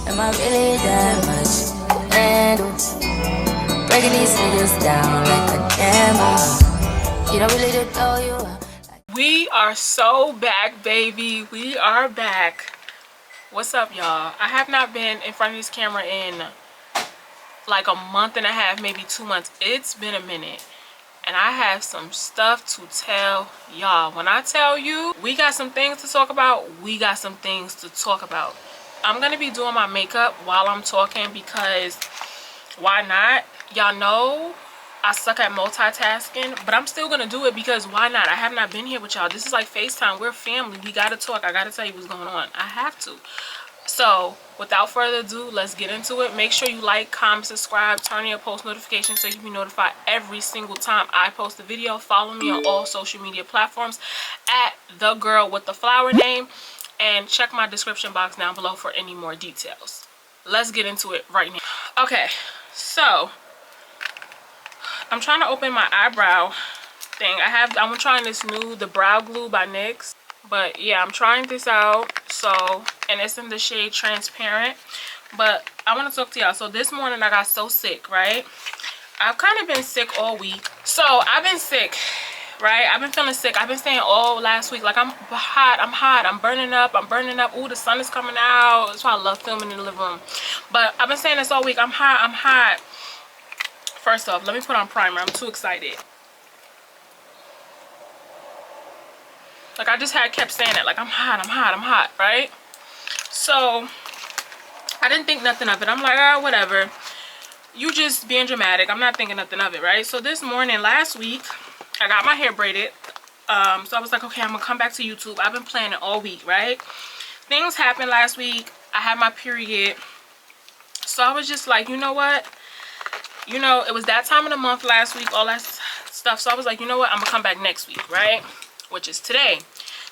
Am I really that much to handle? Breaking these niggas down like a camel. You don't really know you are. We are so back, baby. We are back. What's up, y'all? I have not been in front of this camera in like a month and a half, maybe 2 months. It's been a minute. And I have some stuff to tell y'all. When I tell you we got some things to talk about, we got some things to talk about. I'm gonna be doing my makeup while I'm talking because why not? Y'all know I suck at multitasking, but I'm still gonna do it because why not? I have not been here with y'all. This is like FaceTime. We're family. We gotta talk. I gotta tell you what's going on. I have to. So without further ado, let's get into it. Make sure you like, comment, subscribe, turn on your post notifications so you can be notified every single time I post a video. Follow me on all social media platforms at the girl with the flower name, and check my description box down below for any more details. Let's get into it right now. Okay, so I'm trying to open my eyebrow thing. I'm trying this new the brow glue by NYX. But yeah, I'm trying this out. So, and it's in the shade transparent. But I want to talk to y'all. So this morning I got so sick, right? I've kind of been sick all week. So I've been sick, right? I've been feeling sick. I've been saying all last week, like I'm hot, I'm burning up. Ooh, the sun is coming out. That's why I love filming in the living room. But I've been saying this all week. I'm hot. First off, let me put on primer. I'm too excited. Like I just kept saying it, like I'm hot, right? So I didn't think nothing of it. I'm like, oh, whatever. You just being dramatic. I'm not thinking nothing of it, right? So this morning, last week, I got my hair braided. So I was like, okay, I'm gonna come back to YouTube. I've been planning all week, right? Things happened last week. I had my period. So I was just like, you know what? You know, it was that time of the month last week, all that stuff. So I was like, you know what? I'm gonna come back next week, right? Which is today.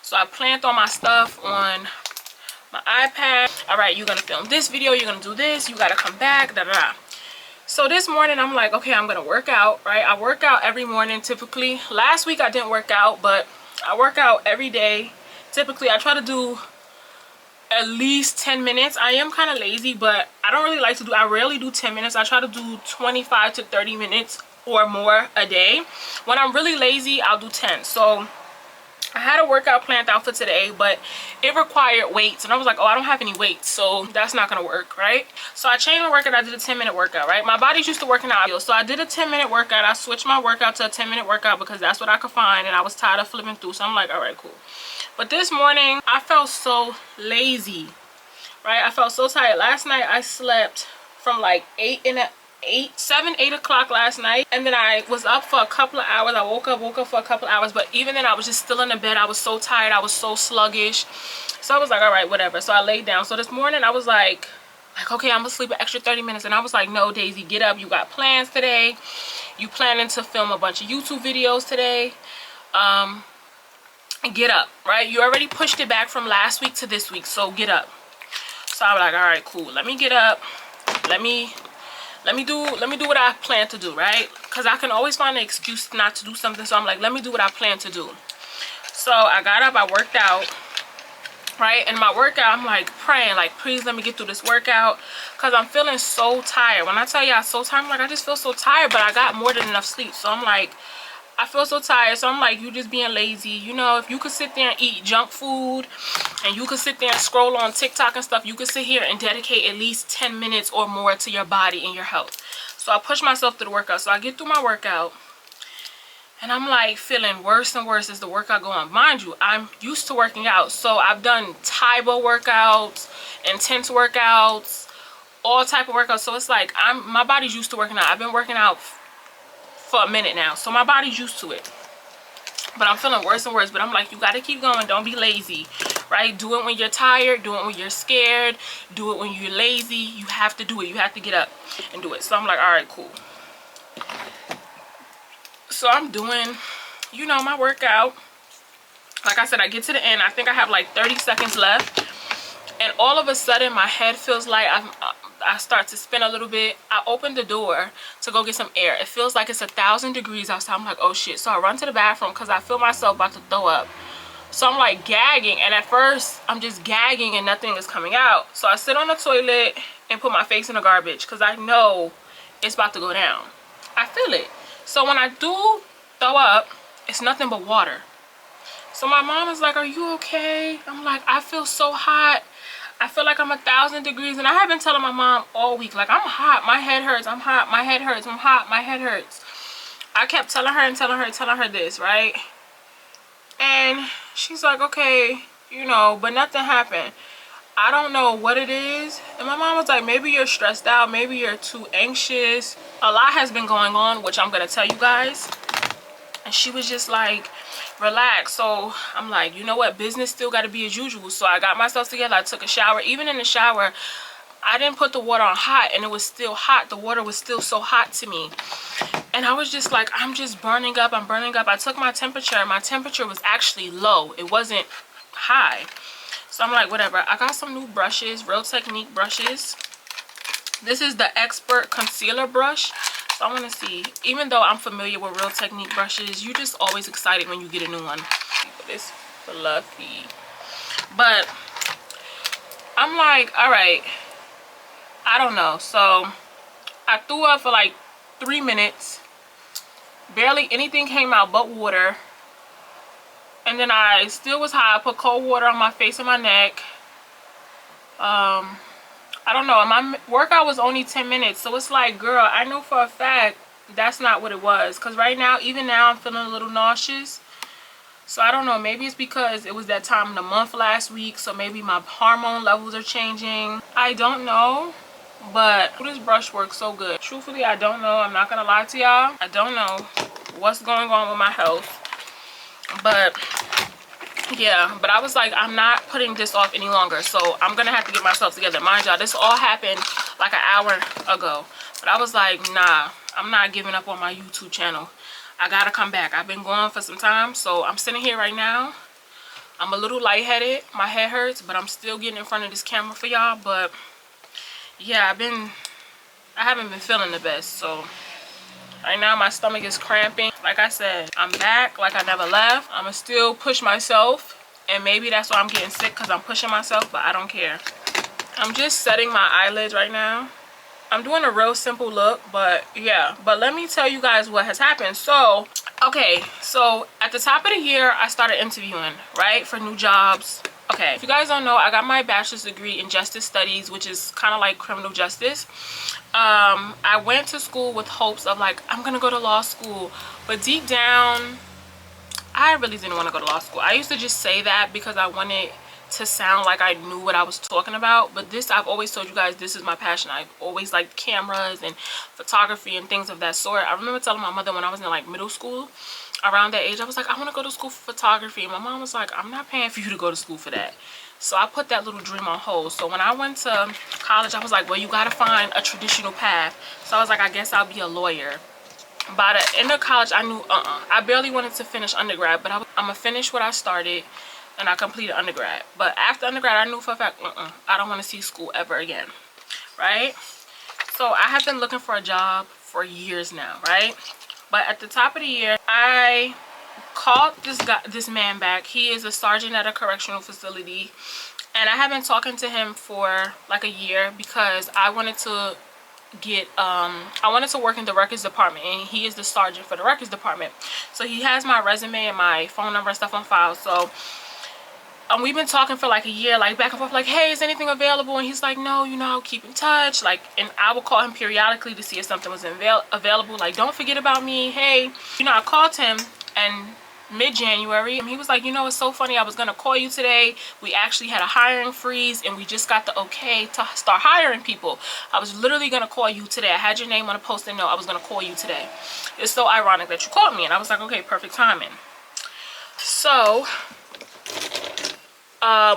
So I planned all my stuff on my iPad. All right, you're gonna film this video, you're gonna do this, you gotta come back, da da da. So this morning I'm like, okay, I'm gonna work out, right? I work out every morning typically. Last week I didn't work out, but I work out every day. Typically I try to do at least 10 minutes. I am kind of lazy, but I rarely do 10 minutes. I try to do 25 to 30 minutes or more a day. When I'm really lazy, I'll do 10. So I had a workout planned out for today, but it required weights, and I was like, oh, I don't have any weights, so that's not gonna work, right? So I changed my workout. I did a 10-minute workout, right? My body's used to working out, so I did a 10-minute workout. I switched my workout to a 10-minute workout because that's what I could find, and I was tired of flipping through, so I'm like, all right, cool. But this morning I felt so lazy, right? I felt so tired. Last night I slept from like 8 o'clock last night, and then I was up for a couple of hours. I woke up for a couple of hours, but even then I was just still in the bed. I was so tired, I was so sluggish. So I was like, all right, whatever. So I laid down. So this morning I was like okay, I'm gonna sleep an extra 30 minutes. And I was like, no, Daisy, get up. You got plans today. You planning to film a bunch of YouTube videos today. Get up, right? You already pushed it back from last week to this week, so get up. So I was like, all right, cool, let me get up. Let me do what I plan to do, right? Because I can always find an excuse not to do something. So I'm like, let me do what I plan to do. So I got up, I worked out, right? And my workout, I'm like praying, like, please let me get through this workout, because I'm feeling so tired. When I tell you I'm so tired, I'm like, I just feel so tired, but I got more than enough sleep. So I'm like, I feel so tired. So I'm like, you just being lazy. You know, if you could sit there and eat junk food, and you could sit there and scroll on TikTok and stuff, you could sit here and dedicate at least 10 minutes or more to your body and your health. So I push myself through the workout. So I get through my workout, and I'm like feeling worse and worse as the workout go on. Mind you, I'm used to working out. So I've done Taibo workouts, intense workouts, all type of workouts. So it's like my body's used to working out. I've been working out for a minute now, so my body's used to it. But I'm feeling worse and worse. But I'm like, you got to keep going. Don't be lazy, right? Do it when you're tired. Do it when you're scared. Do it when you're lazy. You have to do it. You have to get up and do it. So I'm like, all right, cool. So I'm doing, you know, my workout. Like I said, I get to the end. I think I have like 30 seconds left. And all of a sudden, my head feels like I start to spin a little bit. I open the door to go get some air. It feels like it's 1,000 degrees outside. I'm like, oh shit. So I run to the bathroom because I feel myself about to throw up. So I'm like gagging, and at first I'm just gagging and nothing is coming out. So I sit on the toilet and put my face in the garbage because I know it's about to go down. I feel it. So when I do throw up, it's nothing but water. So my mom is like, are you okay? I'm like, I feel so hot. I feel like I'm 1,000 degrees. And I have been telling my mom all week, like, I'm hot, my head hurts, I'm hot, my head hurts, I'm hot, my head hurts. I kept telling her and telling her this, right? And she's like, okay, you know, but nothing happened. I don't know what it is. And my mom was like, maybe you're stressed out, maybe you're too anxious. A lot has been going on, which I'm gonna tell you guys. And she was just like, relax. So I'm like, you know what, business still got to be as usual. So I got myself together, I took a shower. Even in the shower, I didn't put the water on hot, and it was still hot. The water was still so hot to me, and I was just like, I'm just burning up, I'm burning up. I took my temperature was actually low, it wasn't high. So I'm like, whatever. I got some new brushes, Real Technique brushes. This is the Expert Concealer brush. So I want to see, even though I'm familiar with Real Technique brushes, you're just always excited when you get a new one. It's fluffy. But I'm like, all right, I don't know. So I threw up for like 3 minutes. Barely anything came out but water. And then I still was high. I put cold water on my face and my neck. I don't know, my workout was only 10 minutes, so it's like, girl, I know for a fact that's not what it was. Because right now, even now, I'm feeling a little nauseous. So I don't know, maybe it's because it was that time of the month last week, so maybe my hormone levels are changing. I don't know, but this brush works so good. Truthfully, I don't know. I'm not gonna lie to y'all. I don't know what's going on with my health, but yeah. But I was like, I'm not putting this off any longer, so I'm gonna have to get myself together. Mind y'all, this all happened like an hour ago, but I was like, nah, I'm not giving up on my YouTube channel. I gotta come back. I've been gone for some time, so I'm sitting here right now. I'm a little lightheaded, my head hurts, but I'm still getting in front of this camera for y'all. But yeah, I haven't been feeling the best. So right now my stomach is cramping. Like I said, I'm back like I never left. I'ma still push myself, and maybe that's why I'm getting sick, because I'm pushing myself, but I don't care. I'm just setting my eyelids right now. I'm doing a real simple look, but yeah. But let me tell you guys what has happened. So okay, so at the top of the year, I started interviewing, right, for new jobs. Okay, if you guys don't know, I got my bachelor's degree in justice studies, which is kind of like criminal justice. I went to school with hopes of like, I'm gonna go to law school, but deep down, I really didn't want to go to law school. I used to just say that because I wanted to sound like I knew what I was talking about. But this, I've always told you guys, this is my passion. I've always liked cameras and photography and things of that sort. I remember telling my mother when I was in like middle school, around that age, I was like, I want to go to school for photography. And my mom was like, I'm not paying for you to go to school for that. So I put that little dream on hold. So when I went to college, I was like, well, you got to find a traditional path. So I was like, I guess I'll be a lawyer. By the end of college, I knew I barely wanted to finish undergrad, but I'm gonna finish what I started, and I completed undergrad. But after undergrad, I knew for a fact, I don't want to see school ever again, right? So I have been looking for a job for years now, right? But at the top of the year, I called this man back. He is a sergeant at a correctional facility, and I have been talking to him for like a year because I wanted to work in the records department, and he is the sergeant for the records department. So he has my resume and my phone number and stuff on file. So we've been talking for like a year, like back and forth, like, hey, is anything available? And he's like, no, you know, I'll keep in touch. Like, and I would call him periodically to see if something was available. Like, don't forget about me. Hey, you know, I called him and mid-January, and he was like, you know, it's so funny, I was gonna call you today. We actually had a hiring freeze, and we just got the okay to start hiring people. I was literally gonna call you today. I had your name on a post-it note. I was gonna call you today. It's so ironic that you called me. And I was like, okay, perfect timing. So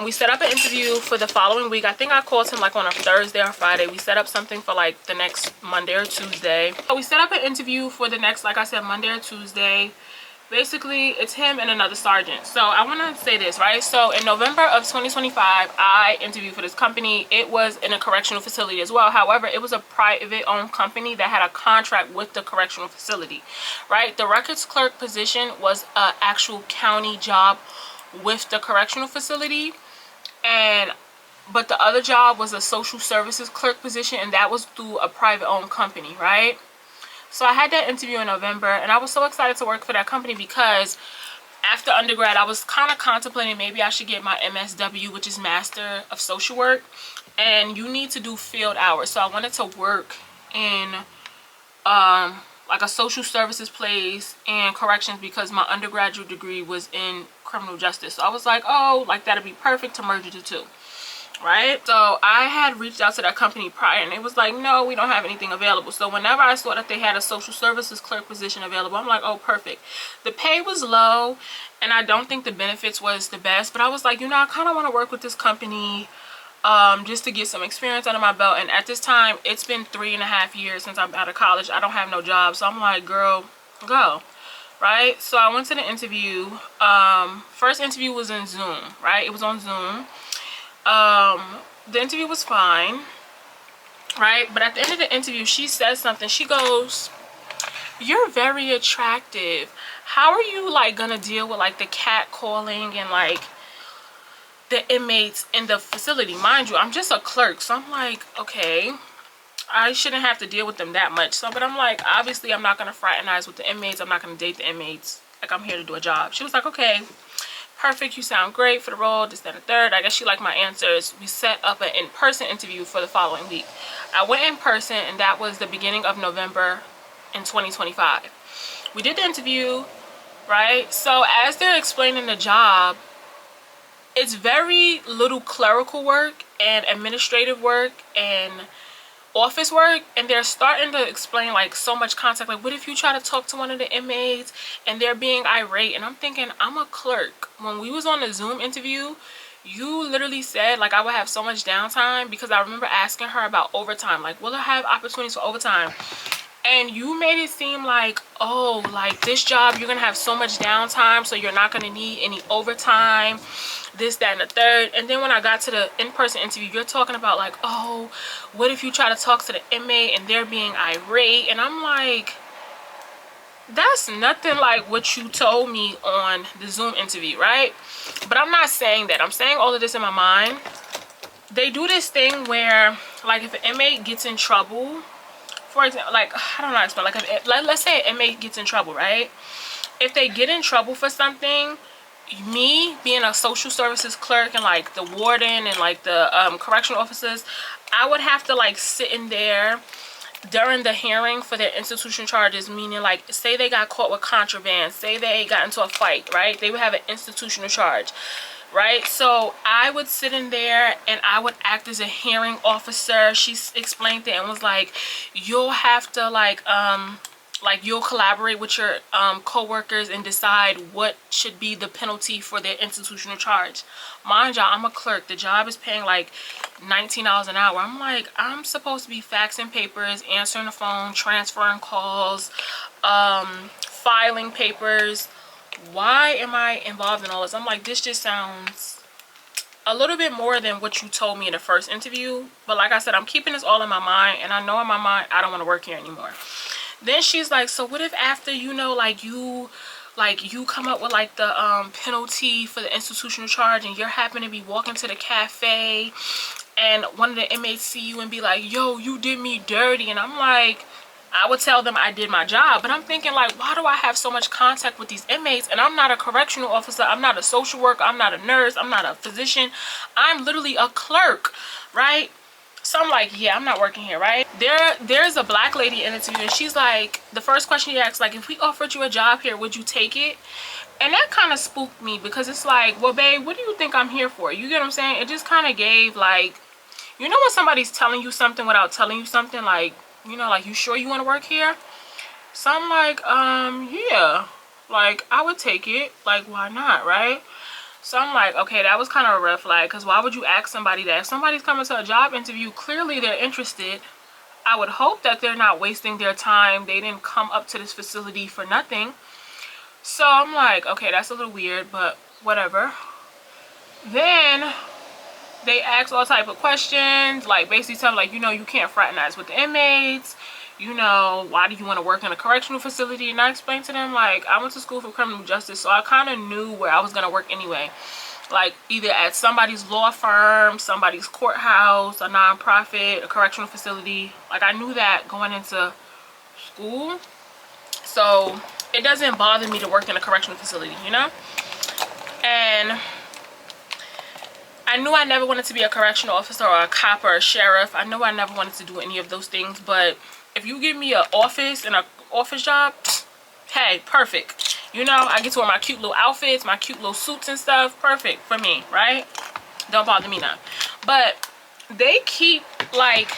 we set up an interview for the following week. I think I called him like on a Thursday or Friday. We set up something for like the next Monday or Tuesday. So we set up an interview for the next, like I said, Monday or Tuesday. Basically, it's him and another sergeant. So I want to say this, right? So in November of 2025, I interviewed for this company. It was in a correctional facility as well. However, it was a private owned company that had a contract with the correctional facility, right? The records clerk position was an actual county job with the correctional facility, but the other job was a social services clerk position, and that was through a private owned company, right? So I had that interview in November, and I was so excited to work for that company because after undergrad, I was kind of contemplating maybe I should get my MSW, which is Master of Social Work, and you need to do field hours. So I wanted to work in like a social services place and corrections because my undergraduate degree was in criminal justice. So I was like, oh, like that'd be perfect to merge the two, right? So I had reached out to that company prior, and it was like, no, we don't have anything available. So whenever I saw that they had a social services clerk position available, I'm like, oh, perfect. The pay was low, and I don't think the benefits was the best, but I was like, you know, I kind of want to work with this company just to get some experience under my belt. And at this time, it's been 3.5 years since I'm out of college. I don't have no job, so I'm like, girl, go, right? So I went to the interview. First interview was in Zoom, right? It was on Zoom. The interview was fine, right? But at the end of the interview, she says something. She goes, you're very attractive. How are you like gonna deal with like the cat calling and like the inmates in the facility? Mind you, I'm just a clerk, so I'm like, okay, I shouldn't have to deal with them that much. So, but I'm like, obviously I'm not gonna fraternize with the inmates. I'm not gonna date the inmates. Like, I'm here to do a job. She was like, okay, perfect, you sound great for the role, this, that, and the third. I guess she liked my answers. We set up an in-person interview for the following week. I went in person, and that was the beginning of November in 2025. We did the interview, right? So as they're explaining the job, it's very little clerical work and administrative work and office work, and they're starting to explain like so much contact. Like, what if you try to talk to one of the inmates and they're being irate? And I'm thinking, I'm a clerk. When we was on the Zoom interview, you literally said like I would have so much downtime, because I remember asking her about overtime, like, will I have opportunities for overtime? And you made it seem like, oh, like this job you're gonna have so much downtime, so you're not gonna need any overtime, this, that, and the third. And then when I got to the in-person interview, you're talking about like, oh, what if you try to talk to the inmate and they're being irate? And I'm like, that's nothing like what you told me on the Zoom interview, right? But I'm not saying that. I'm saying all of this in my mind. They do this thing where, like, if an inmate gets in trouble, for example, like, I don't know how to explain, like, let's say an inmate gets in trouble, right? If they get in trouble for something, me being a social services clerk and like the warden and like the correctional officers, I would have to like sit in there during the hearing for their institutional charges, meaning like, say they got caught with contraband, say they got into a fight, right? They would have an institutional charge, right? So I would sit in there and I would act as a hearing officer. She explained it and was like, you'll have to like you'll collaborate with your co-workers and decide what should be the penalty for their institutional charge. Mind y'all, I'm a clerk. The job is paying like $19 an hour. I'm like, I'm supposed to be faxing papers, answering the phone, transferring calls, filing papers. Why am I involved in all this? I'm like, this just sounds a little bit more than what you told me in the first interview. But like I said, I'm keeping this all in my mind, and I know in my mind I don't want to work here anymore. Then she's like, so what if after, you know, like you come up with like the penalty for the institutional charge, and you're happen to be walking to the cafe and one of the inmates see you and be like, yo, you did me dirty? And I'm like, I would tell them I did my job, but I'm thinking like, why do I have so much contact with these inmates? And I'm not a correctional officer, I'm not a social worker, I'm not a nurse, I'm not a physician, I'm literally a clerk, right? So I'm like, yeah, I'm not working here, right? There's a black lady in the interview, and she's like, the first question she asked, like, if we offered you a job here, would you take it? And that kind of spooked me, because it's like, well, babe, what do you think I'm here for? You get what I'm saying? It just kind of gave like, you know when somebody's telling you something without telling you something, like, you know, like, you sure you want to work here? So I'm like, yeah, like, I would take it. Like, why not, right? So I'm like, okay, that was kind of a red flag, because why would you ask somebody that? If somebody's coming to a job interview, clearly they're interested. I would hope that they're not wasting their time. They didn't come up to this facility for nothing. So I'm like, okay, that's a little weird, but whatever. Then they ask all type of questions, like basically tell me, like, you know, you can't fraternize with the inmates. you know, why do you want to work in a correctional facility? And I explained to them, like, I went to school for criminal justice, so I kind of knew where I was going to work anyway. Like, either at somebody's law firm, somebody's courthouse, a nonprofit, a correctional facility. Like, I knew that going into school. So it doesn't bother me to work in a correctional facility, you know? And I knew I never wanted to be a correctional officer or a cop or a sheriff. I knew I never wanted to do any of those things. But if you give me an office and an office job, hey, perfect. You know, I get to wear my cute little outfits, my cute little suits and stuff. Perfect for me, right? Don't bother me none. But they keep, like,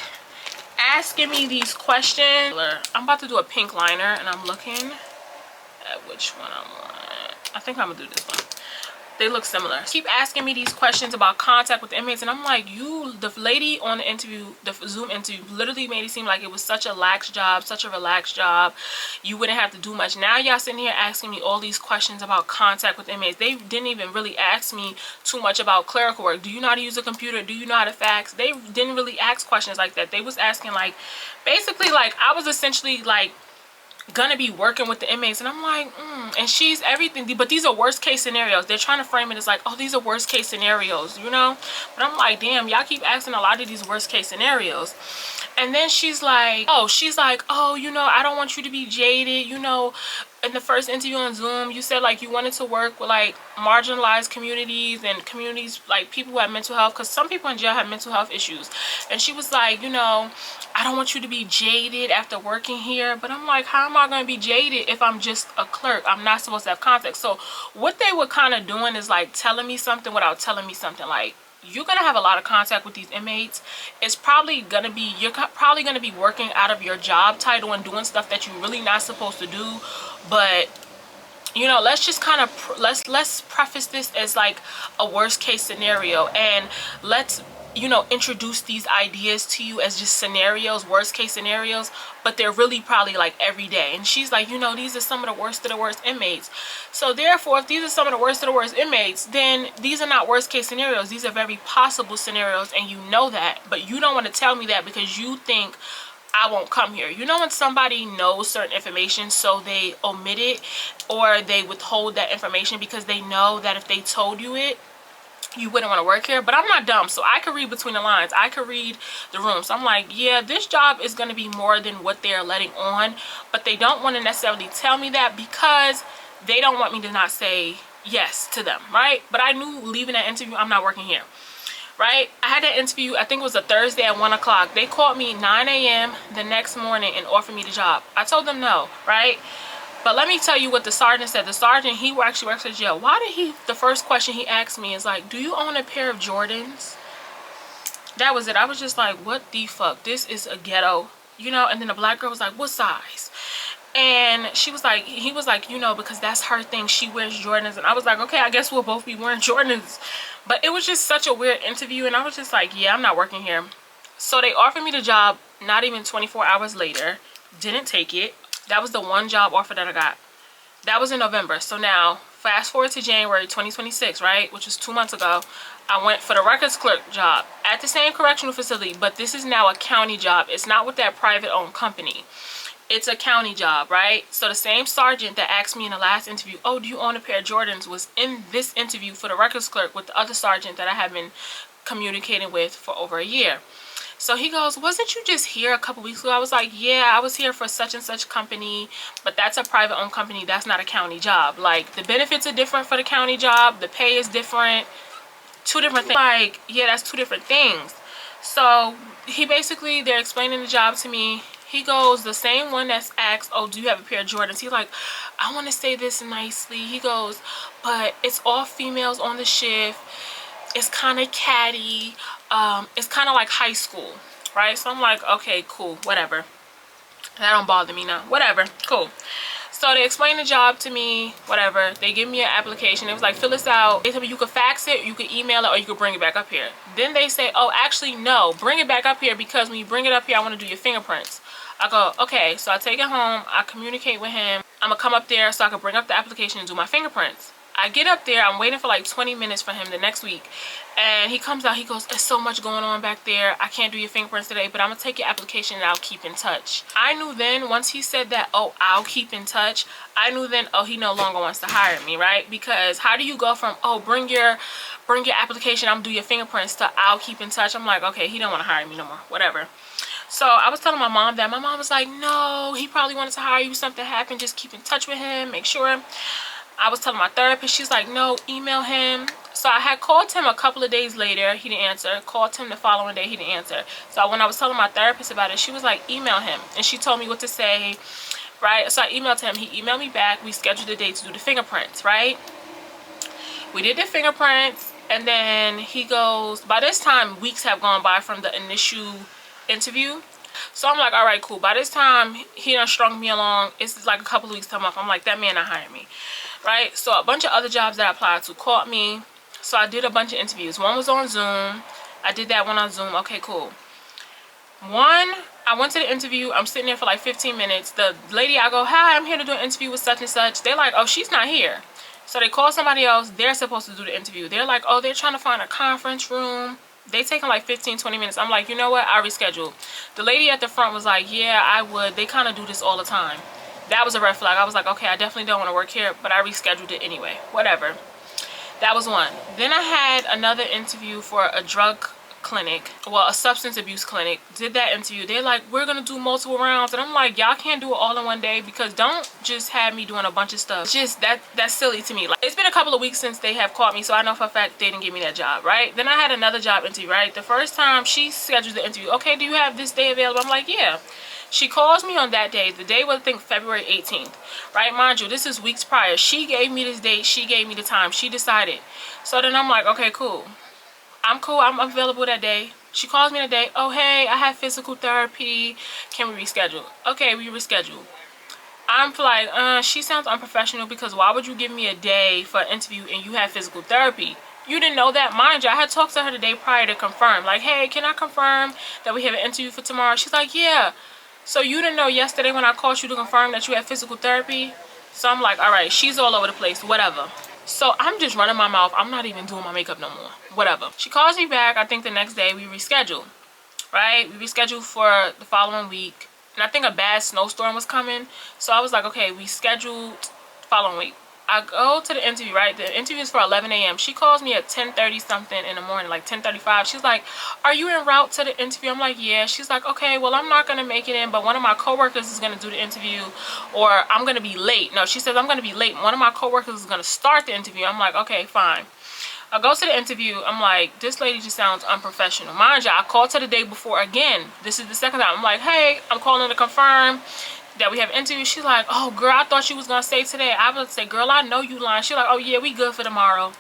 asking me these questions. I'm about to do a pink liner, and I'm looking at which one I want. I think I'm gonna do this one. They look similar. Keep asking me these questions about contact with the inmates, and I'm like, the lady on the interview, the Zoom interview, literally made it seem like it was such a lax job, such a relaxed job. You wouldn't have to do much. Now y'all sitting here asking me all these questions about contact with inmates. They didn't even really ask me too much about clerical work. Do you know how to use a computer? Do you know how to fax? They didn't really ask questions like that. They was asking, like, basically, like, I was essentially, like, gonna be working with the inmates, and I'm like, and she's everything, but these are worst case scenarios. They're trying to frame it as like, oh, these are worst case scenarios, you know? But I'm like, damn, y'all keep asking a lot of these worst case scenarios. And then she's like, oh, you know, I don't want you to be jaded. You know, in the first interview on Zoom, you said, like, you wanted to work with, like, marginalized communities and communities, like, people who have mental health, because some people in jail have mental health issues. And she was like, you know, I don't want you to be jaded after working here. But I'm like, how am I going to be jaded if I'm just a clerk? I'm not supposed to have contact. So what they were kind of doing is, like, telling me something without telling me something. Like, you're gonna have a lot of contact with these inmates. It's probably gonna be, you're probably gonna be working out of your job title and doing stuff that you're really not supposed to do. But, you know, let's just kind of let's preface this as like a worst case scenario, and let's, you know, introduce these ideas to you as just scenarios, worst case scenarios, but they're really probably like every day. And she's like, you know, these are some of the worst inmates. So therefore, if these are some of the worst inmates, then these are not worst case scenarios. These are very possible scenarios, and you know that, but you don't want to tell me that because you think I won't come here. You know, when somebody knows certain information, so they omit it or they withhold that information because they know that if they told you it, you wouldn't want to work here. But I'm not dumb, so I could read between the lines. I could read the room. So I'm like, yeah, this job is going to be more than what they're letting on, but they don't want to necessarily tell me that because they don't want me to not say yes to them, right? But I knew leaving that interview, I'm not working here, right? I had that interview, I think it was a Thursday at 1 o'clock. They called me 9 a.m. the next morning and offered me the job. I told them no, right? But let me tell you what the sergeant said. The sergeant, he actually works at jail. The first question he asked me is like, do you own a pair of Jordans? That was it. I was just like, what the fuck? This is a ghetto, you know? And then the black girl was like, what size? And he was like, you know, because that's her thing. She wears Jordans. And I was like, okay, I guess we'll both be wearing Jordans. But it was just such a weird interview. And I was just like, yeah, I'm not working here. So they offered me the job not even 24 hours later. Didn't take it. That was the one job offer that I got. That was in November. So now, fast forward to January 2026, right? Which was 2 months ago. I went for the records clerk job at the same correctional facility, but this is now a county job. It's not with that private-owned company. It's a county job, right? So the same sergeant that asked me in the last interview, oh, do you own a pair of Jordans, was in this interview for the records clerk with the other sergeant that I have been communicating with for over a year. So he goes, wasn't you just here a couple weeks ago? I was like, yeah, I was here for such and such company, but that's a private owned company. That's not a county job. Like, the benefits are different for the county job. The pay is different. Two different things. Like, yeah, that's two different things. So they're explaining the job to me. He goes, the same one that's asked, oh, do you have a pair of Jordans? He's like, I want to say this nicely. He goes, but it's all females on the shift. It's kind of catty. It's kind of like high school, right? So I'm like, okay, cool, whatever. That don't bother me now. Whatever, cool. So they explained the job to me, whatever. They give me an application. It was like, fill this out. They told me you could fax it, you could email it, or you could bring it back up here. Then they say, oh, actually, no, bring it back up here because when you bring it up here, I want to do your fingerprints. I go, okay. So I take it home. I communicate with him. I'm going to come up there so I can bring up the application and do my fingerprints. I get up there, I'm waiting for like 20 minutes for him the next week, and he comes out, he goes, there's so much going on back there, I can't do your fingerprints today, but I'm gonna take your application and I'll keep in touch. I knew then, once he said that, oh, I'll keep in touch, I knew then, oh, he no longer wants to hire me, right? Because how do you go from, oh, bring your application, I'm gonna do your fingerprints, to I'll keep in touch? I'm like, okay, he don't want to hire me no more, whatever. So I was telling my mom that. My mom was like, no, he probably wanted to hire you, something happened, just keep in touch with him, make sure. I was telling my therapist, she's like, no, email him. So I had called him a couple of days later, he didn't answer. Called him the following day, he didn't answer. So when I was telling my therapist about it, she was like, email him. And she told me what to say, right? So I emailed him, he emailed me back, we scheduled a date to do the fingerprints, right? We did the fingerprints, and then he goes, by this time, weeks have gone by from the initial interview. So I'm like, all right, cool. By this time, he done strung me along. It's like a couple of weeks time off. I'm like, that man not hiring me, right? So a bunch of other jobs that I applied to called me. So I did a bunch of interviews. One was on Zoom. I did that one on Zoom. Okay, cool. One, I went to the interview. I'm sitting there for like 15 minutes. The lady, I go, hi, I'm here to do an interview with such and such. They're like, oh, she's not here. So they call somebody else. They're supposed to do the interview. They're like, oh, they're trying to find a conference room. They taking like 15-20 minutes. I'm like, you know what, I rescheduled. The lady at the front was like, yeah, I would. They kind of do this all the time. That was a red flag. I was like, okay, I definitely don't want to work here, but I rescheduled it anyway, whatever. That was one. Then I had another interview for a drug clinic, well, a substance abuse clinic. Did that interview. They're like, we're gonna do multiple rounds, and I'm like, y'all can't do it all in one day, because don't just have me doing a bunch of stuff. It's just that's silly to me. Like, it's been a couple of weeks since they have called me, so I know for a fact they didn't give me that job, right? Then I had another job interview, right? The first time she scheduled the interview, okay, do you have this day available? I'm like, yeah. She calls me on that day. The day was, I think, February 18th, right? Mind you, this is weeks prior. She gave me this date. She gave me the time. She decided. So then I'm like, okay, cool. I'm cool. I'm available that day. She calls me that day. Oh, hey, I have physical therapy. Can we reschedule? Okay, we reschedule. I'm like, she sounds unprofessional, because why would you give me a day for an interview and you have physical therapy? You didn't know that? Mind you, I had talked to her the day prior to confirm. Like, hey, can I confirm that we have an interview for tomorrow? She's like, yeah. So you didn't know yesterday when I called you to confirm that you had physical therapy? So I'm like, all right, she's all over the place, whatever. So I'm just running my mouth. I'm not even doing my makeup no more. Whatever. She calls me back. I think the next day we rescheduled, right? We rescheduled for the following week. And I think a bad snowstorm was coming. So I was like, okay, we scheduled the following week. I go to the interview, right? The interview is for 11 a.m. She calls me at 10:30 something in the morning, like 10:35. She's like, are you en route to the interview? I'm like, yeah. She's like, okay, well, I'm not going to make it in, but one of my coworkers is going to do the interview, or I'm going to be late. No, she says, I'm going to be late. One of my coworkers is going to start the interview. I'm like, okay, fine. I go to the interview. I'm like, this lady just sounds unprofessional. Mind you, I called her the day before again. This is the second time. I'm like, hey, I'm calling to confirm that we have an interview. She's like, oh, girl, I thought you was going to say today. I would say, girl, I know you lying. She's like, oh, yeah, we good for tomorrow.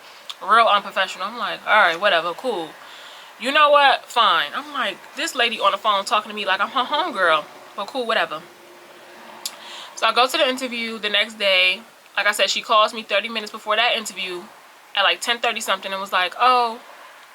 Real unprofessional. I'm like, all right, whatever, cool. You know what? Fine. I'm like, this lady on the phone talking to me like I'm her homegirl. But cool, whatever. So I go to the interview the next day. Like I said, she calls me 30 minutes before that interview at like 10:30 something and was like, oh,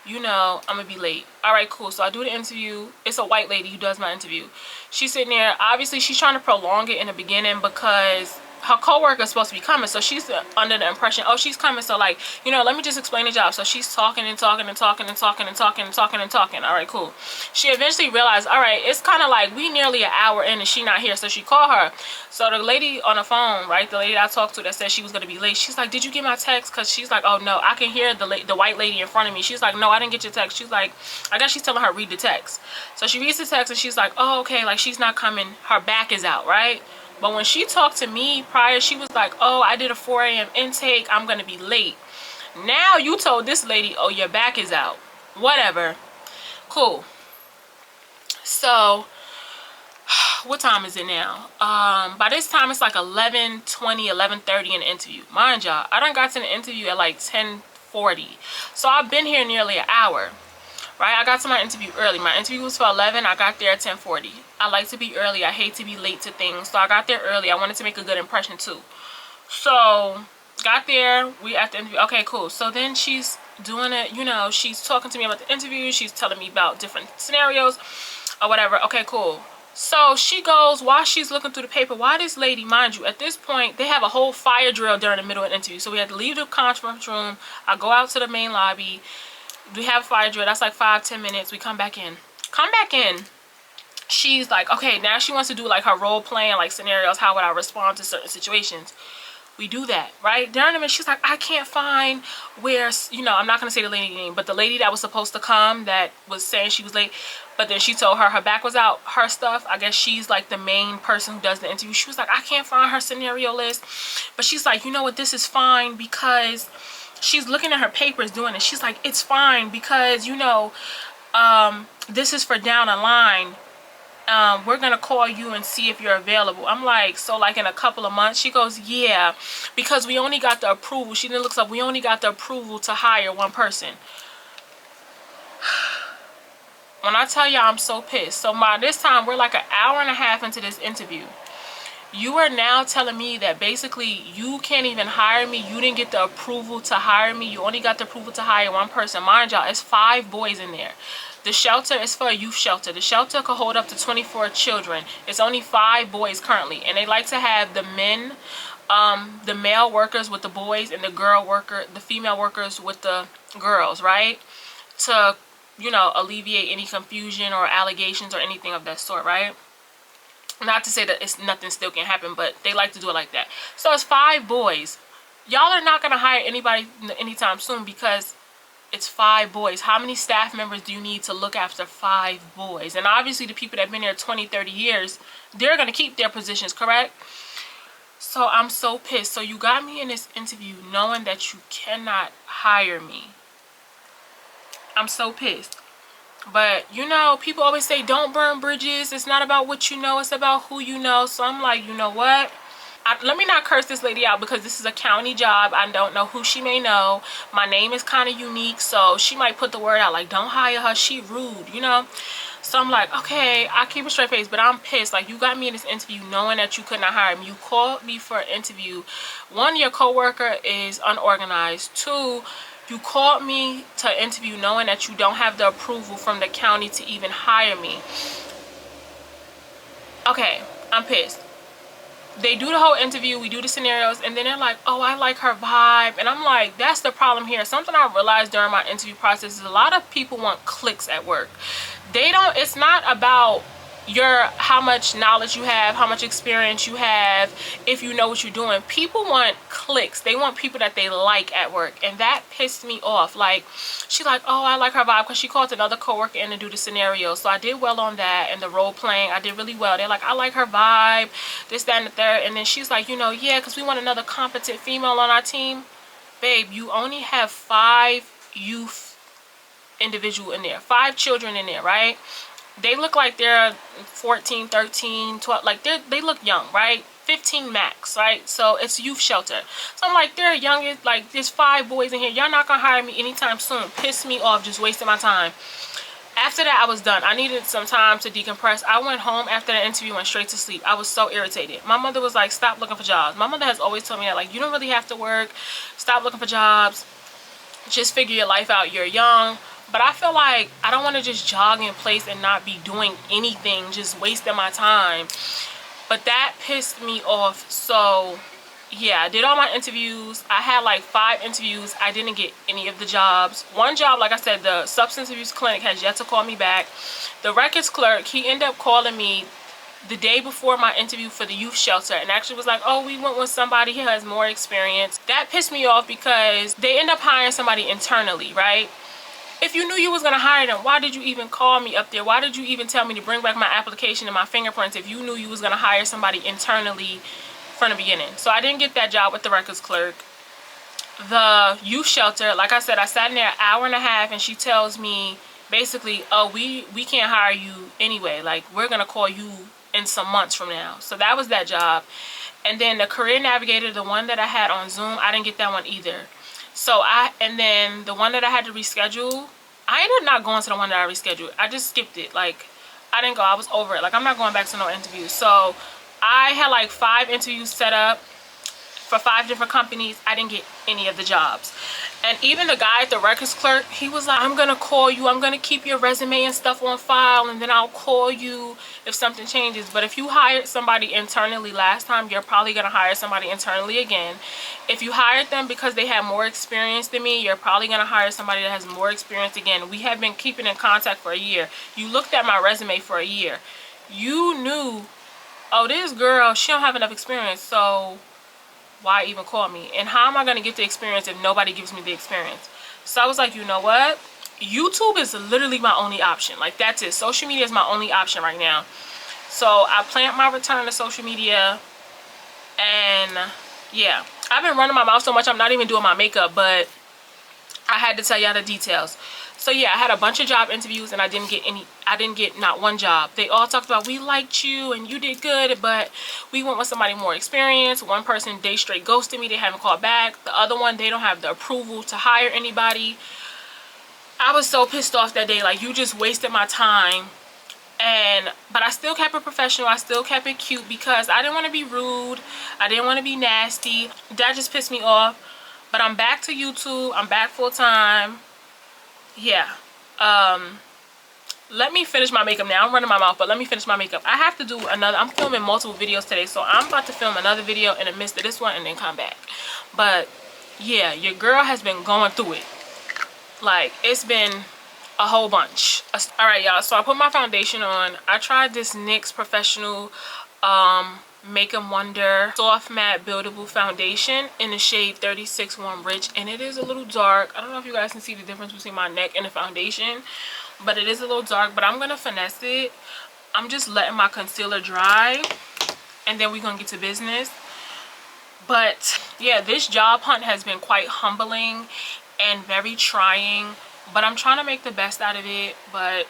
you know, I'm gonna be late. All right, cool. So I do the interview. It's a white lady who does my interview. She's sitting there. Obviously, she's trying to prolong it in the beginning because her coworker is supposed to be coming. So she's under the impression, oh, she's coming. So like, you know, let me just explain the job. So she's talking and talking and talking and talking and talking and talking and talking. All right, cool. She eventually realized, all right, it's kind of like we nearly an hour in and she not here. So she called her. So the lady on the phone, right, the lady I talked to that said she was going to be late, she's like, did you get my text? Because she's like, oh, no, I can hear the white lady in front of me. She's like, no, I didn't get your text. She's like, I guess she's telling her, read the text. So she reads the text and she's like, oh, okay, like she's not coming. Her back is out, right? But when she talked to me prior, she was like, oh, I did a 4 a.m. intake. I'm going to be late. Now you told this lady, oh, your back is out. Whatever. Cool. So what time is it now? By this time, it's like 11:20, 11:30 in the interview. Mind y'all, I done got to the interview at like 10:40. So I've been here nearly an hour. Right, I got to my interview early. My interview was for 11. I got there at 10:40. I like to be early. I hate to be late to things. So I got there early. I wanted to make a good impression too. So got there. We at the interview. Okay, cool. So then she's doing it. You know, she's talking to me about the interview. She's telling me about different scenarios or whatever. Okay, cool. So she goes, while she's looking through the paper, why this lady, mind you, at this point, they have a whole fire drill during the middle of the interview. So we had to leave the conference room. I go out to the main lobby. We have a fire drill. That's like 5-10 minutes. We come back in. She's like, okay, now she wants to do like her role playing, like scenarios. How would I respond to certain situations? We do that, right? During the minute, she's like, I can't find where, you know, I'm not going to say the lady name, but the lady that was supposed to come that was saying she was late, but then she told her back was out, her stuff. I guess she's like the main person who does the interview. She was like, I can't find her scenario list. But she's like, you know what, this is fine, because she's looking at her papers doing it. She's like, it's fine because, you know, this is for down the line. We're gonna call you and see if you're available. I'm like, so like in a couple of months? She goes, yeah, because we only got the approval. She then looks up, we only got the approval to hire one person. When I tell you, I'm so pissed. So by this time, we're like an hour and a half into this interview. You are now telling me that basically you can't even hire me. You didn't get the approval to hire me. You only got the approval to hire one person. Mind y'all, it's 5 boys in there. The shelter is for a youth shelter. The shelter could hold up to 24 children. It's only 5 boys currently. And they like to have the men, the male workers with the boys, and the female workers with the girls, right? To, you know, alleviate any confusion or allegations or anything of that sort, right? Not to say that it's nothing still can happen, but they like to do it like that. So it's 5 boys. Y'all are not going to hire anybody anytime soon because it's 5 boys. How many staff members do you need to look after 5 boys? And obviously the people that have been there 20, 30 years, they're going to keep their positions, correct? So I'm so pissed. So you got me in this interview knowing that you cannot hire me. I'm so pissed. But, you know, people always say don't burn bridges. It's not about what you know. It's about who you know. So I'm like, you know what? Let me not curse this lady out because this is a county job. I don't know who she may know. My name is kind of unique, so she might put the word out like, don't hire her, she rude, you know. So I'm like, okay, I keep a straight face, but I'm pissed. Like, you got me in this interview knowing that you could not hire me. You called me for an interview. 1, your coworker is unorganized. 2, you called me to interview knowing that you don't have the approval from the county to even hire me. Okay, I'm pissed. They do the whole interview, we do the scenarios, and then they're like, oh, I like her vibe. And I'm like, that's the problem here. Something I realized during my interview process is a lot of people want clicks at work. It's not about how much knowledge you have, how much experience you have, if you know what you're doing. People want clicks. They want people that they like at work, and that pissed me off. Like, she's like, oh, I like her vibe, because she called another coworker in to do the scenario. So I did well on that, and the role playing, I did really well. They're like, I like her vibe, this, that, and the third. And then she's like, you know, yeah, because we want another competent female on our team. Babe, you only have 5 youth individual in there, 5 children in there, right? They look like they're 14, 13, 12, like they look young, right? 15 max, right? So it's youth shelter. So I'm like, they're young, like there's 5 boys in here. Y'all not gonna hire me anytime soon. Piss me off, just wasting my time. After that, I was done. I needed some time to decompress. I went home after the interview, went straight to sleep. I was so irritated. My mother was like, stop looking for jobs. My mother has always told me that, like, you don't really have to work. Stop looking for jobs. Just figure your life out. You're young. But I feel like I don't want to just jog in place and not be doing anything, just wasting my time. But that pissed me off. So yeah, I did all my interviews. I had like 5 interviews. I didn't get any of the jobs. One job, like I said, the substance abuse clinic has yet to call me back. The records clerk, he ended up calling me the day before my interview for the youth shelter and actually was like, oh, we went with somebody who has more experience. That pissed me off because they end up hiring somebody internally, right? If you knew you was going to hire them, why did you even call me up there? Why did you even tell me to bring back my application and my fingerprints if you knew you was going to hire somebody internally from the beginning? So I didn't get that job with the records clerk. The youth shelter, like I said, I sat in there an hour and a half and she tells me basically, oh, we can't hire you anyway. Like, we're going to call you in some months from now. So that was that job. And then the career navigator, the one that I had on Zoom, I didn't get that one either. So and then the one that I had to reschedule, I ended up not going to the one that I rescheduled. I just skipped it. Like, I didn't go. I was over it. Like, I'm not going back to no interviews. So I had like 5 interviews set up. for 5 different companies. I didn't get any of the jobs. And even the guy at the records clerk, he was like, I'm gonna call you, I'm gonna keep your resume and stuff on file, and then I'll call you if something changes. But if you hired somebody internally last time, you're probably gonna hire somebody internally again. If you hired them because they had more experience than me, you're probably gonna hire somebody that has more experience again. We have been keeping in contact for a year. You looked at my resume for a year. You knew, oh, this girl, she don't have enough experience, so why even call me? And how am I going to get the experience if nobody gives me the experience? So I was like, you know what? YouTube is literally my only option. Like, that's it. Social media is my only option right now. So I planned my return to social media. And yeah, I've been running my mouth so much I'm not even doing my makeup, but I had to tell y'all the details. So yeah, I had a bunch of job interviews and I didn't get not one job. They all talked about, we liked you and you did good, but we went with somebody more experienced. One person, they straight ghosted me, they haven't called back. The other one, they don't have the approval to hire anybody. I was so pissed off that day, like, you just wasted my time. But I still kept it professional, I still kept it cute because I didn't want to be rude, I didn't want to be nasty. That just pissed me off. But I'm back to YouTube, I'm back full time. Yeah, let me finish my makeup now. I'm running my mouth, but let me finish my makeup. I have to do another, I'm filming multiple videos today, so I'm about to film another video in the midst of this one and then come back. But yeah, your girl has been going through it. Like, it's been a whole bunch. All right, y'all, so I put my foundation on. I tried this NYX Professional Make 'em Wonder Soft Matte Buildable Foundation in the shade 36 Warm Rich, and it is a little dark. I don't know if you guys can see the difference between my neck and the foundation, but it is a little dark. But I'm gonna finesse it. I'm just letting my concealer dry, and then we're gonna get to business. But yeah, this job hunt has been quite humbling and very trying, but I'm trying to make the best out of it. But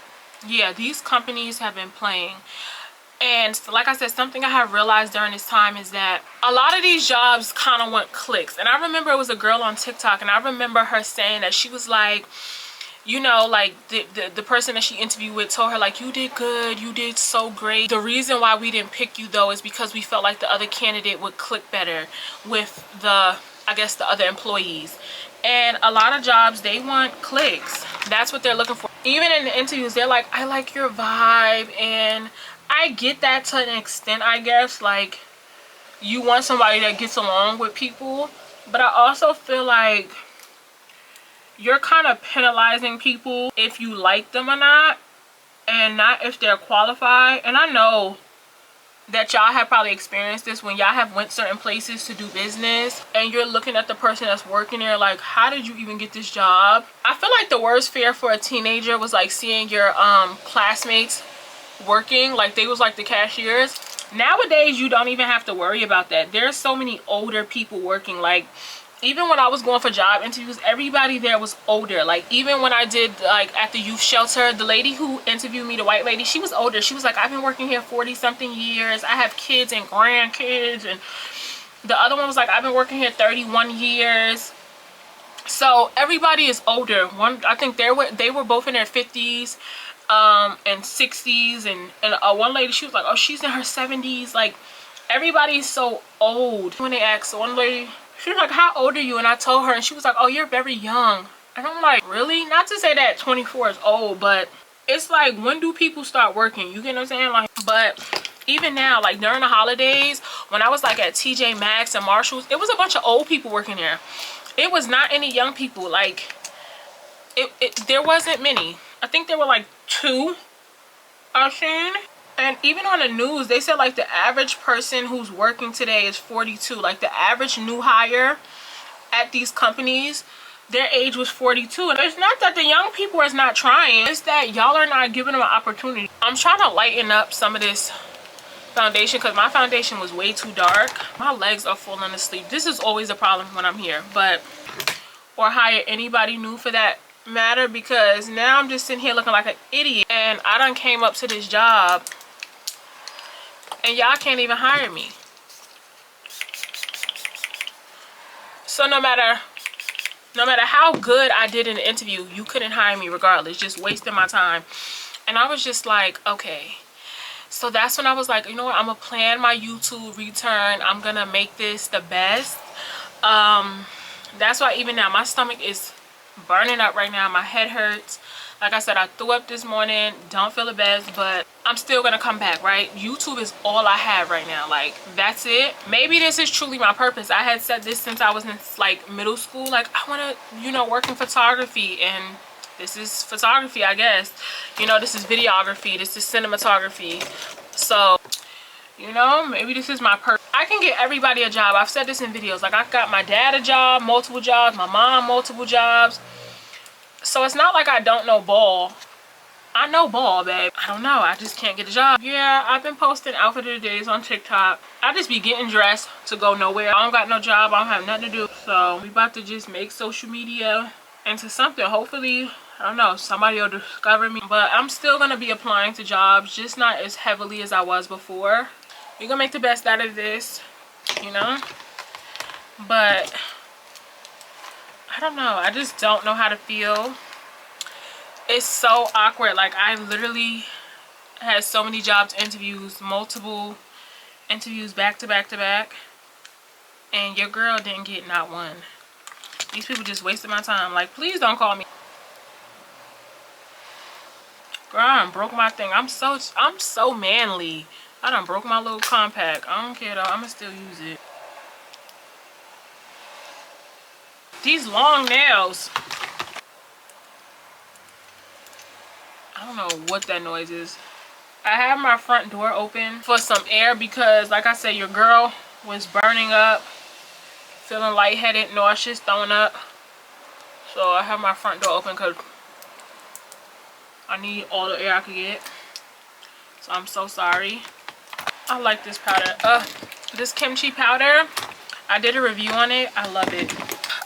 yeah, these companies have been playing. And like I said, something I have realized during this time is that a lot of these jobs kind of want clicks. And I remember it was a girl on TikTok, and I remember her saying that she was like, you know, like the person that she interviewed with told her, like, you did good, you did so great. The reason why we didn't pick you though is because we felt like the other candidate would click better with the, I guess, the other employees. And a lot of jobs, they want clicks. That's what they're looking for. Even in the interviews, they're like, I like your vibe. And I get that to an extent, I guess. Like, you want somebody that gets along with people. But I also feel like you're kind of penalizing people if you like them or not, and not if they're qualified. And I know that y'all have probably experienced this when y'all have went certain places to do business and you're looking at the person that's working there like, how did you even get this job? I feel like the worst fear for a teenager was like seeing your classmates working, like they was like the cashiers. Nowadays you don't even have to worry about that. There's so many older people working. Like, even when I was going for job interviews, everybody there was older. Like, even when I did, like, at the youth shelter, the lady who interviewed me, the white lady, she was older. She was like, I've been working here 40-something years. I have kids and grandkids. And the other one was like, I've been working here 31 years. So everybody is older. I think they were both in their 50s and 60s. And one lady, she was like, oh, she's in her 70s. Like, everybody's so old. When they asked one lady, she was like, how old are you? And I told her, and she was like, oh, you're very young. And I'm like, really? Not to say that 24 is old, but it's like, when do people start working? You get what I'm saying? Like, but even now, like during the holidays, when I was like at TJ Maxx and Marshalls, it was a bunch of old people working there. It was not any young people. Like, there wasn't many. I think there were like 2 I've seen. And even on the news, they said like the average person who's working today is 42. Like, the average new hire at these companies, their age was 42. And it's not that the young people is not trying, it's that y'all are not giving them an opportunity. I'm trying to lighten up some of this foundation because my foundation was way too dark. My legs are falling asleep. This is always a problem when I'm here. But, or hire anybody new for that matter, because now I'm just sitting here looking like an idiot. And I done came up to this job and y'all can't even hire me. So no matter how good I did in the interview, you couldn't hire me regardless. Just wasting my time. And I was just like, okay, So that's when I was like, you know what, I'm gonna plan my YouTube return. I'm gonna make this the best. That's why even now my stomach is burning up right now. My head hurts. Like I said, I threw up this morning, don't feel the best, but I'm still gonna come back, right? YouTube is all I have right now. Like, that's it. Maybe this is truly my purpose. I had said this since I was in like middle school. Like, I wanna, you know, work in photography, and this is photography, I guess. You know, this is videography, this is cinematography. So, you know, maybe this is my purpose. I can get everybody a job. I've said this in videos. Like, I got my dad a job, multiple jobs, my mom multiple jobs. So it's not like I don't know ball. I know ball, babe. I don't know, I just can't get a job. Yeah, I've been posting outfit of the days on TikTok. I just be getting dressed to go nowhere. I don't got no job, I don't have nothing to do. So we about to just make social media into something. Hopefully, I don't know, somebody will discover me. But I'm still gonna be applying to jobs, just not as heavily as I was before. We're gonna make the best out of this, you know? But I don't know, I just don't know how to feel. It's so awkward. Like, I literally had so many jobs interviews, multiple interviews back to back to back, and your girl didn't get not one. These people just wasted my time. Like, please don't call me. Girl, I done broke my thing. I'm so manly. I done broke my little compact. I don't care though, I'ma still use it. These long nails. I don't know what that noise is. I have my front door open for some air because, like I said, your girl was burning up, feeling lightheaded, nauseous, throwing up. So I have my front door open because I need all the air I can get. So I'm so sorry. I like this powder. This kimchi powder, I did a review on it. I love it.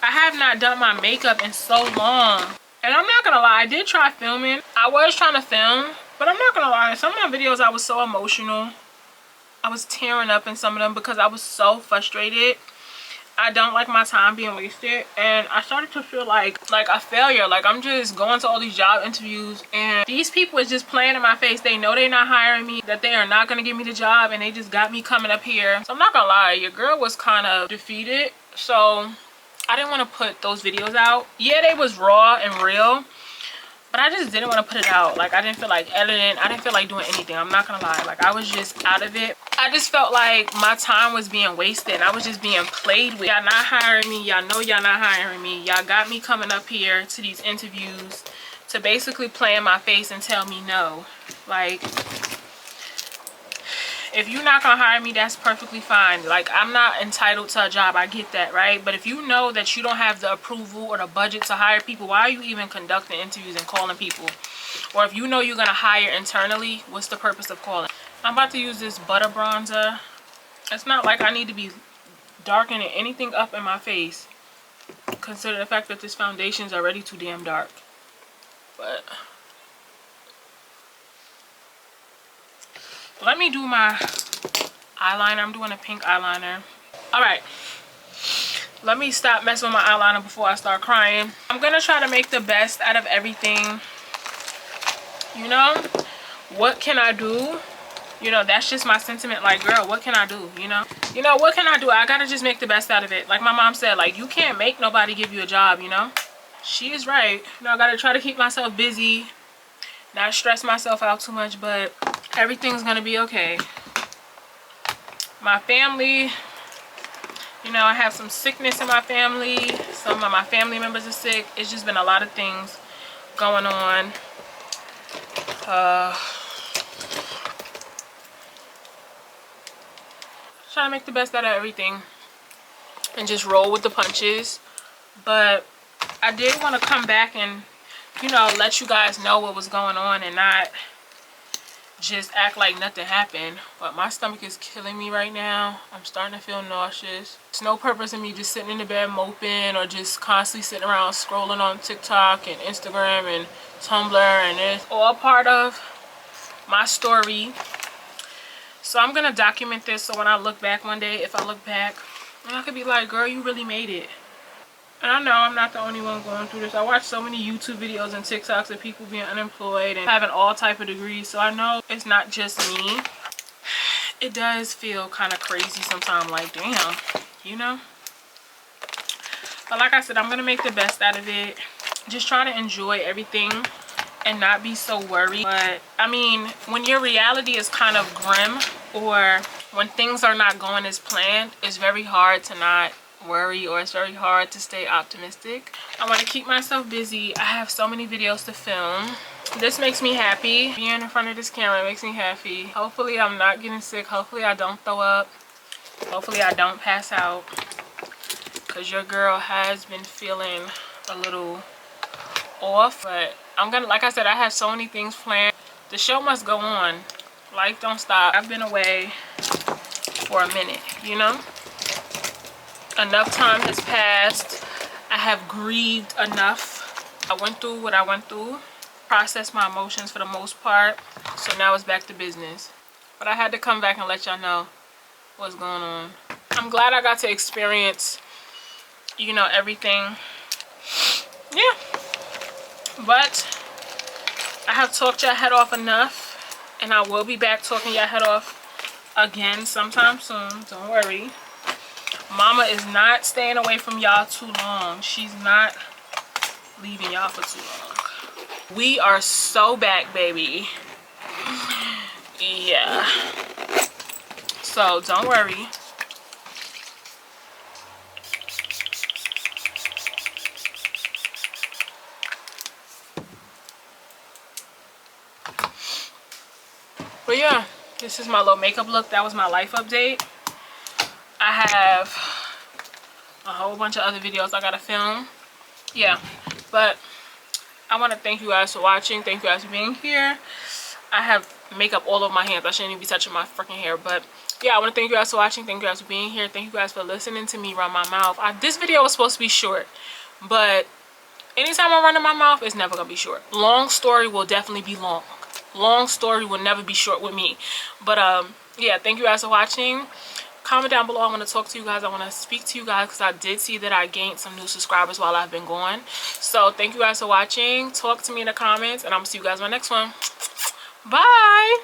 I have not done my makeup in so long. And I'm not gonna lie, I did try filming. I was trying to film, but I'm not gonna lie, some of my videos I was so emotional. I was tearing up in some of them because I was so frustrated. I don't like my time being wasted, and I started to feel like a failure. Like, I'm just going to all these job interviews and these people is just playing in my face. They know they're not hiring me, that they are not gonna give me the job, and they just got me coming up here. So I'm not gonna lie, your girl was kind of defeated. So I didn't want to put those videos out. Yeah, they was raw and real, but I just didn't want to put it out. Like, I didn't feel like editing. I didn't feel like doing anything. I'm not gonna lie. Like, I was just out of it. I just felt like my time was being wasted. I was just being played with. Y'all not hiring me. Y'all know y'all not hiring me. Y'all got me coming up here to these interviews to basically play in my face and tell me no. Like, if you're not gonna hire me, that's perfectly fine. Like, I'm not entitled to a job, I get that, right? But if you know that you don't have the approval or the budget to hire people, why are you even conducting interviews and calling people? Or if you know you're gonna hire internally, what's the purpose of calling? I'm about to use this butter bronzer. It's not like I need to be darkening anything up in my face, consider the fact that this foundation is already too damn dark. But let me do my eyeliner. I'm doing a pink eyeliner. All right, let me stop messing with my eyeliner before I start crying. I'm gonna try to make the best out of everything. You know, what can I do? You know, that's just my sentiment. Like, girl, what can I do? You know, what can I do? I gotta just make the best out of it. Like my mom said, like, you can't make nobody give you a job, you know. She is right. You know, I gotta try to keep myself busy, not stress myself out too much, but everything's gonna be okay. My family, you know, I have some sickness in my family. Some of my family members are sick. It's just been a lot of things going on. Trying to make the best out of everything and just roll with the punches. But I did want to come back and, you know, let you guys know what was going on and not just act like nothing happened. But my stomach is killing me right now. I'm starting to feel nauseous. There's no purpose in me just sitting in the bed moping or just constantly sitting around scrolling on TikTok and Instagram and Tumblr, and it's all part of my story. So I'm gonna document this so when I look back one day, if I look back, I could be like, girl, you really made it. And I know I'm not the only one going through this. I watch so many YouTube videos and TikToks of people being unemployed and having all type of degrees. So I know it's not just me. It does feel kind of crazy sometimes, like, damn, you know? But like I said, I'm going to make the best out of it. Just try to enjoy everything and not be so worried. But I mean, when your reality is kind of grim, or when things are not going as planned, it's very hard to not worry, or it's very hard to stay optimistic. I want to keep myself busy. I have so many videos to film. This makes me happy. Being in front of this camera makes me happy. Hopefully I'm not getting sick. Hopefully I don't throw up. Hopefully I don't pass out, because your girl has been feeling a little off. But I'm gonna, like I said, I have so many things planned. The show must go on. Life don't stop. I've been away for a minute, you know? Enough time has passed. I have grieved enough. I went through what I went through, processed my emotions for the most part, so now it's back to business. But I had to come back and let y'all know what's going on. I'm glad I got to experience, you know, everything. Yeah. But I have talked your head off enough, and I will be back talking your head off again sometime soon. Don't worry. Mama is not staying away from y'all too long. She's not leaving y'all for too long. We are so back, baby. Yeah. So don't worry. But yeah, this is my little makeup look. That was my life update. I have a whole bunch of other videos I gotta film. Yeah, but I want to thank you guys for watching. Thank you guys for being here. I have makeup all over my hands. I shouldn't even be touching my freaking hair. But yeah, I want to thank you guys for watching. Thank you guys for being here. Thank you guys for listening to me run my mouth. This video was supposed to be short, but anytime I'm running my mouth, it's never gonna be short. Long story will definitely be long. Long story will never be short with me. But yeah, thank you guys for watching. Comment down below. I want to talk to you guys. I want to speak to you guys, because I did see that I gained some new subscribers while I've been gone. So thank you guys for watching. Talk to me in the comments, and I'm gonna see you guys in my next one. Bye.